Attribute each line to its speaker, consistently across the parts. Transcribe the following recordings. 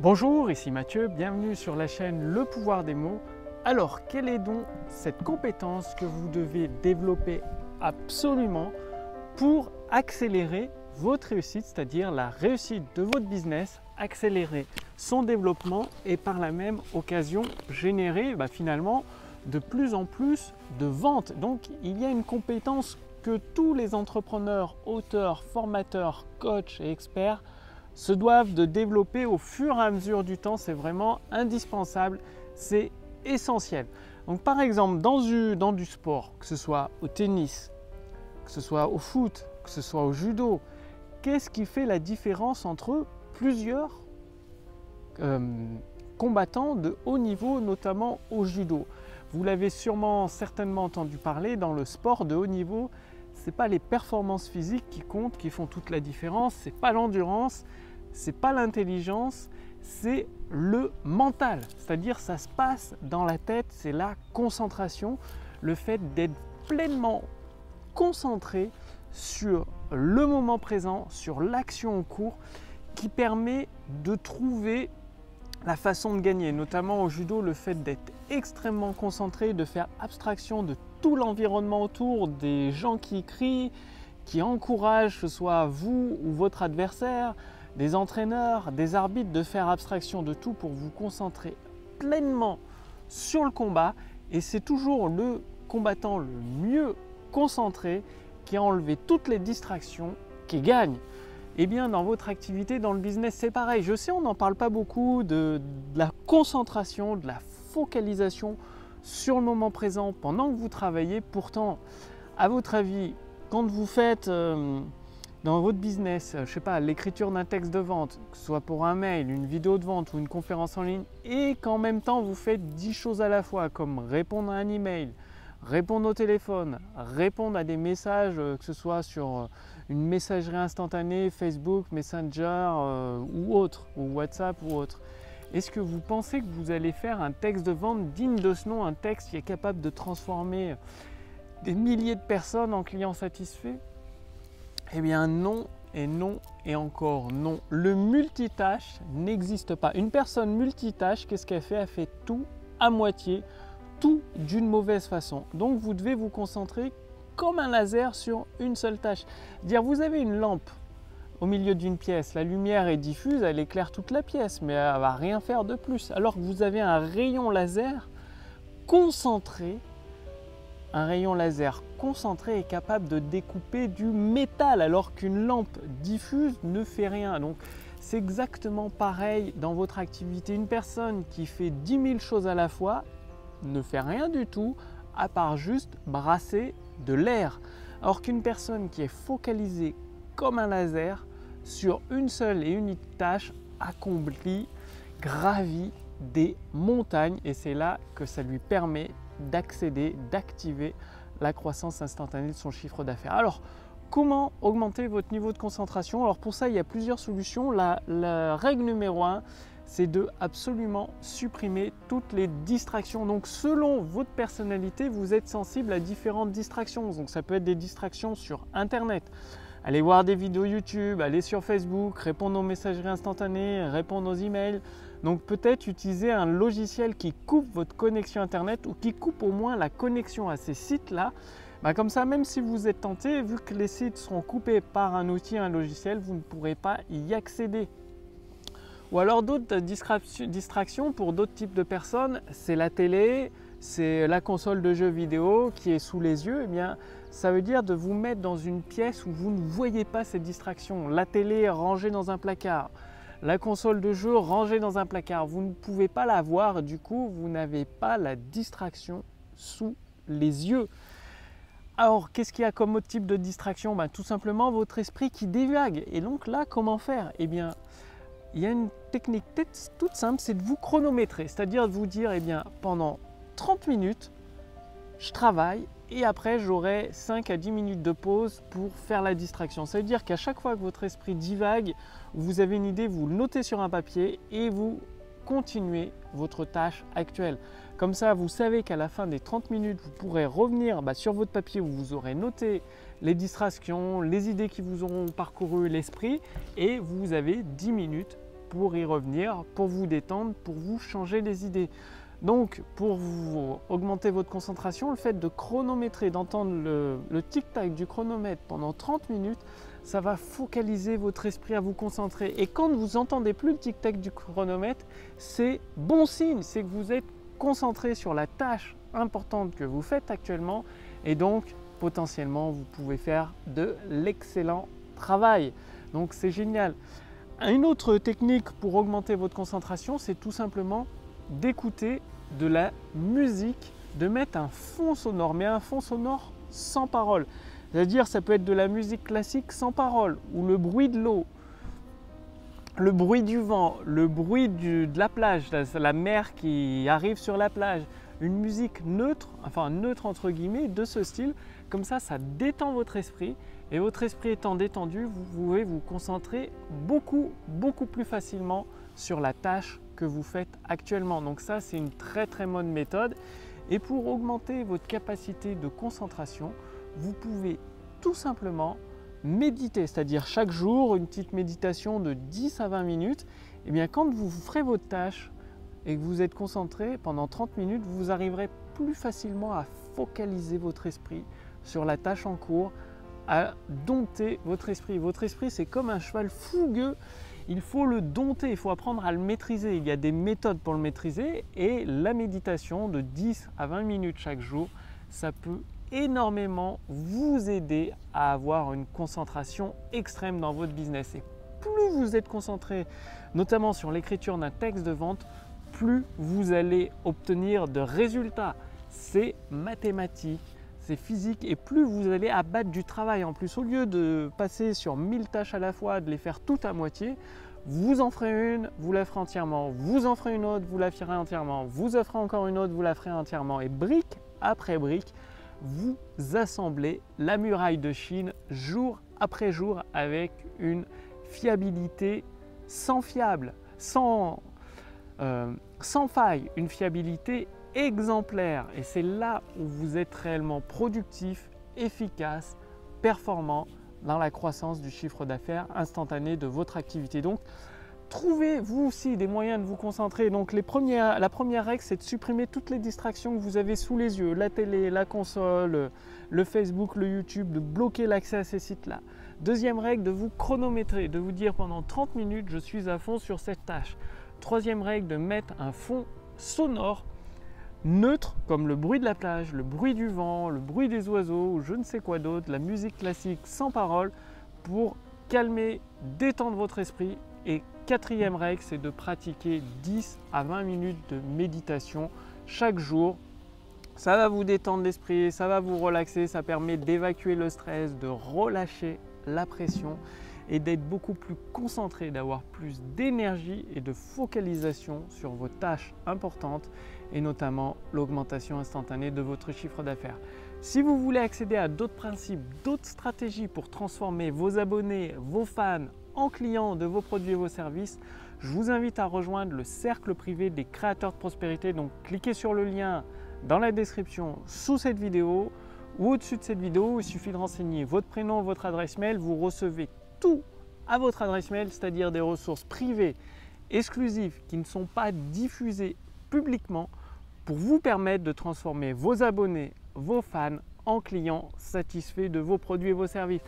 Speaker 1: Bonjour, ici Mathieu, bienvenue sur la chaîne Le Pouvoir des mots. Alors, quelle est donc cette compétence que vous devez développer absolument pour accélérer votre réussite, c'est-à-dire la réussite de votre business, accélérer son développement et par la même occasion générer finalement de plus en plus de ventes. Donc, il y a une compétence que tous les entrepreneurs, auteurs, formateurs, coachs et experts se doivent de développer au fur et à mesure du temps. C'est vraiment indispensable, c'est essentiel. Donc par exemple dans du sport, que ce soit au tennis, que ce soit au foot, que ce soit au judo, qu'est-ce qui fait la différence entre plusieurs combattants de haut niveau, notamment au judo? Vous l'avez certainement entendu parler, dans le sport de haut niveau, ce n'est pas les performances physiques qui comptent, qui font toute la différence, ce n'est pas l'endurance, ce n'est pas l'intelligence, c'est le mental. C'est-à-dire ça se passe dans la tête, c'est la concentration, le fait d'être pleinement concentré sur le moment présent, sur l'action en cours, qui permet de trouver la façon de gagner. Notamment au judo, le fait d'être extrêmement concentré, de faire abstraction de tout l'environnement autour, des gens qui crient, qui encouragent, que ce soit vous ou votre adversaire, des entraîneurs, des arbitres, de faire abstraction de tout pour vous concentrer pleinement sur le combat. Et c'est toujours le combattant le mieux concentré qui a enlevé toutes les distractions qui gagne. Et bien dans votre activité, dans le business, c'est pareil. Je sais, on n'en parle pas beaucoup de la concentration, de la focalisation sur le moment présent pendant que vous travaillez. Pourtant, à votre avis, quand vous faites dans votre business, je sais pas, l'écriture d'un texte de vente, que ce soit pour un mail, une vidéo de vente ou une conférence en ligne, et qu'en même temps vous faites 10 choses à la fois, comme répondre à un email, répondre au téléphone, répondre à des messages, que ce soit sur une messagerie instantanée, Facebook, Messenger ou autre, ou WhatsApp ou autre. Est-ce que vous pensez que vous allez faire un texte de vente digne de ce nom, un texte qui est capable de transformer des milliers de personnes en clients satisfaits? Eh bien non, et non, et encore non. Le multitâche n'existe pas. Une personne multitâche, qu'est-ce qu'elle fait? Elle fait tout à moitié, tout d'une mauvaise façon. Donc vous devez vous concentrer comme un laser sur une seule tâche. Dire, vous avez une lampe au milieu d'une pièce, la lumière est diffuse, elle éclaire toute la pièce, mais elle ne va rien faire de plus. Alors que vous avez un rayon laser concentré. Un rayon laser concentré est capable de découper du métal alors qu'une lampe diffuse ne fait rien. Donc c'est exactement pareil dans votre activité. Une personne qui fait 10 000 choses à la fois ne fait rien du tout à part juste brasser de l'air. Alors qu'une personne qui est focalisée comme un laser sur une seule et unique tâche accomplit, gravit des montagnes, et c'est là que ça lui permet d'accéder, d'activer la croissance instantanée de son chiffre d'affaires. Alors, comment augmenter votre niveau de concentration? Alors pour ça, il y a plusieurs solutions. La règle numéro 1, c'est de absolument supprimer toutes les distractions. Donc selon votre personnalité, vous êtes sensible à différentes distractions. Donc ça peut être des distractions sur Internet. Allez voir des vidéos YouTube, aller sur Facebook, répondre aux messageries instantanées, répondre aux emails. Donc peut-être utiliser un logiciel qui coupe votre connexion Internet ou qui coupe au moins la connexion à ces sites-là. Comme ça, même si vous êtes tenté, vu que les sites seront coupés par un outil, un logiciel, vous ne pourrez pas y accéder. Ou alors d'autres distractions pour d'autres types de personnes, c'est la télé, c'est la console de jeux vidéo qui est sous les yeux. Eh bien, ça veut dire de vous mettre dans une pièce où vous ne voyez pas cette distraction. La télé rangée dans un placard, la console de jeu rangée dans un placard. Vous ne pouvez pas la voir, du coup, vous n'avez pas la distraction sous les yeux. Alors, qu'est-ce qu'il y a comme autre type de distraction? Tout simplement votre esprit qui divague. Et donc là, comment faire? Eh bien, il y a une technique toute simple, c'est de vous chronométrer. C'est-à-dire de vous dire, eh bien, pendant 30 minutes, je travaille et après j'aurai 5 à 10 minutes de pause pour faire la distraction. Ça veut dire qu'à chaque fois que votre esprit divague, vous avez une idée, vous le notez sur un papier et vous continuez votre tâche actuelle. Comme ça, vous savez qu'à la fin des 30 minutes, vous pourrez revenir sur votre papier où vous aurez noté les distractions, les idées qui vous auront parcouru l'esprit et vous avez 10 minutes pour y revenir, pour vous détendre, pour vous changer les idées. Donc pour vous augmenter votre concentration, le fait de chronométrer, d'entendre le tic-tac du chronomètre pendant 30 minutes, ça va focaliser votre esprit à vous concentrer. Et quand vous n'entendez plus le tic-tac du chronomètre, c'est bon signe, c'est que vous êtes concentré sur la tâche importante que vous faites actuellement et donc potentiellement vous pouvez faire de l'excellent travail. Donc c'est génial. Une autre technique pour augmenter votre concentration, c'est tout simplement d'écouter de la musique, de mettre un fond sonore, mais un fond sonore sans parole. C'est-à-dire ça peut être de la musique classique sans parole, ou le bruit de l'eau, le bruit du vent, le bruit de la plage, la mer qui arrive sur la plage, une musique neutre, enfin neutre entre guillemets, de ce style. Comme ça détend votre esprit et votre esprit étant détendu, vous pouvez vous concentrer beaucoup plus facilement sur la tâche que vous faites actuellement. Donc ça, c'est une très bonne méthode. Et pour augmenter votre capacité de concentration, vous pouvez tout simplement méditer, c'est-à-dire chaque jour une petite méditation de 10 à 20 minutes. Et bien quand vous ferez votre tâche et que vous êtes concentré pendant 30 minutes, vous arriverez plus facilement à focaliser votre esprit sur la tâche en cours, à dompter votre esprit. Votre esprit, c'est comme un cheval fougueux, il faut le dompter, il faut apprendre à le maîtriser. Il y a des méthodes pour le maîtriser et la méditation de 10 à 20 minutes chaque jour, ça peut énormément vous aider à avoir une concentration extrême dans votre business. Et plus vous êtes concentré, notamment sur l'écriture d'un texte de vente, plus vous allez obtenir de résultats. C'est mathématique, c'est physique et plus vous allez abattre du travail. En plus, au lieu de passer sur 1000 tâches à la fois, de les faire toutes à moitié, vous en ferez une, vous la ferez entièrement, vous en ferez une autre, vous la ferez entièrement, vous en ferez encore une autre, vous la ferez entièrement. Et brique après brique, vous assemblez la muraille de Chine jour après jour avec une fiabilité sans faille, une fiabilité exemplaire. Et c'est là où vous êtes réellement productif, efficace, performant dans la croissance du chiffre d'affaires instantané de votre activité. Donc, trouvez vous aussi des moyens de vous concentrer. Donc la première règle, c'est de supprimer toutes les distractions que vous avez sous les yeux, la télé, la console, le Facebook, le YouTube, de bloquer l'accès à ces sites-là. Deuxième règle, de vous chronométrer, de vous dire pendant 30 minutes, je suis à fond sur cette tâche. Troisième règle, de mettre un fond sonore neutre comme le bruit de la plage, le bruit du vent, le bruit des oiseaux ou je ne sais quoi d'autre, la musique classique sans parole pour calmer, détendre votre esprit. Et quatrième règle, c'est de pratiquer 10 à 20 minutes de méditation chaque jour. Ça va vous détendre l'esprit, ça va vous relaxer, ça permet d'évacuer le stress, de relâcher la pression et d'être beaucoup plus concentré, d'avoir plus d'énergie et de focalisation sur vos tâches importantes et notamment l'augmentation instantanée de votre chiffre d'affaires. Si vous voulez accéder à d'autres principes, d'autres stratégies pour transformer vos abonnés, vos fans en clients de vos produits et vos services, je vous invite à rejoindre le cercle privé des créateurs de prospérité. Donc cliquez sur le lien dans la description sous cette vidéo ou au-dessus de cette vidéo. Il suffit de renseigner votre prénom, votre adresse mail. Vous recevez tout à votre adresse mail, c'est-à-dire des ressources privées, exclusives, qui ne sont pas diffusées publiquement pour vous permettre de transformer vos abonnés, vos fans en clients satisfaits de vos produits et vos services.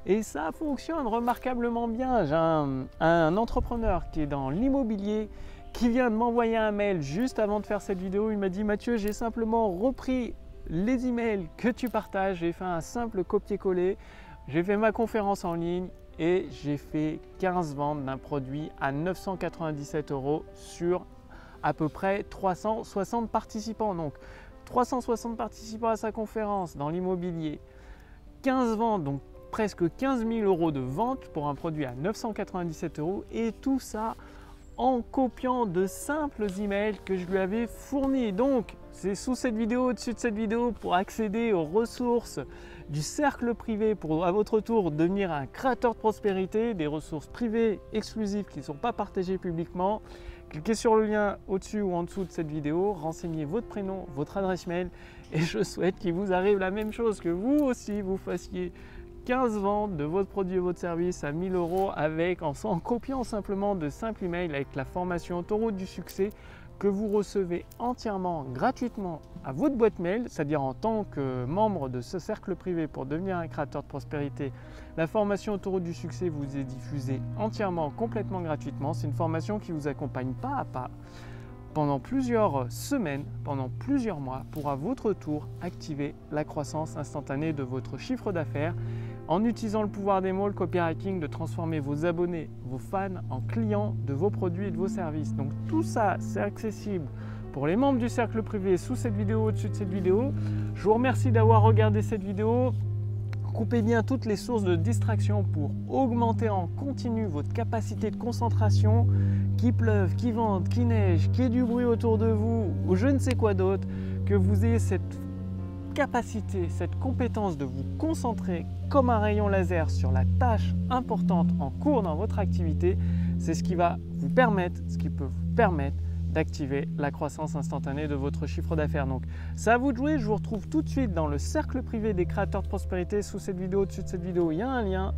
Speaker 1: Et ça fonctionne remarquablement bien. J'ai un entrepreneur qui est dans l'immobilier qui vient de m'envoyer un mail juste avant de faire cette vidéo. Il m'a dit: Mathieu, j'ai simplement repris les emails que tu partages, j'ai fait un simple copier-coller, j'ai fait ma conférence en ligne et j'ai fait 15 ventes d'un produit à 997 € sur à peu près 360 participants. Donc 360 participants à sa conférence dans l'immobilier, 15 ventes, donc presque 15 000 € de vente pour un produit à 997 € et tout ça en copiant de simples emails que je lui avais fournis. Donc c'est sous cette vidéo, au-dessus de cette vidéo, pour accéder aux ressources du cercle privé, pour à votre tour devenir un créateur de prospérité, des ressources privées exclusives qui ne sont pas partagées publiquement. Cliquez sur le lien au-dessus ou en dessous de cette vidéo, renseignez votre prénom, votre adresse mail et je souhaite qu'il vous arrive la même chose, que vous aussi vous fassiez 15 ventes de votre produit et votre service à 1000 € en copiant simplement de simples emails avec la formation Autoroute du succès que vous recevez entièrement gratuitement à votre boîte mail, c'est-à-dire en tant que membre de ce cercle privé pour devenir un créateur de prospérité. La formation Autoroute du succès vous est diffusée entièrement, complètement gratuitement. C'est une formation qui vous accompagne pas à pas pendant plusieurs semaines, pendant plusieurs mois, pour à votre tour activer la croissance instantanée de votre chiffre d'affaires en utilisant le pouvoir des mots, le copywriting, de transformer vos abonnés, vos fans en clients de vos produits et de vos services. Donc tout ça, c'est accessible pour les membres du cercle privé sous cette vidéo, au-dessus de cette vidéo. Je vous remercie d'avoir regardé cette vidéo. Coupez bien toutes les sources de distraction pour augmenter en continu votre capacité de concentration. Qu'il pleuve, qu'il vente, qu'il neige, qu'il y ait du bruit autour de vous ou je ne sais quoi d'autre, que vous ayez cette capacité, cette compétence de vous concentrer comme un rayon laser sur la tâche importante en cours dans votre activité, c'est ce qui va vous permettre, d'activer la croissance instantanée de votre chiffre d'affaires. Donc, c'est à vous de jouer. Je vous retrouve tout de suite dans le cercle privé des créateurs de prospérité. Sous cette vidéo, au-dessus de cette vidéo, il y a un lien.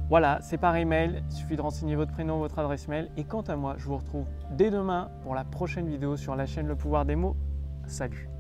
Speaker 1: Voilà, c'est par email. Il suffit de renseigner votre prénom, votre adresse mail. Et quant à moi, je vous retrouve dès demain pour la prochaine vidéo sur la chaîne Le Pouvoir des mots. Salut!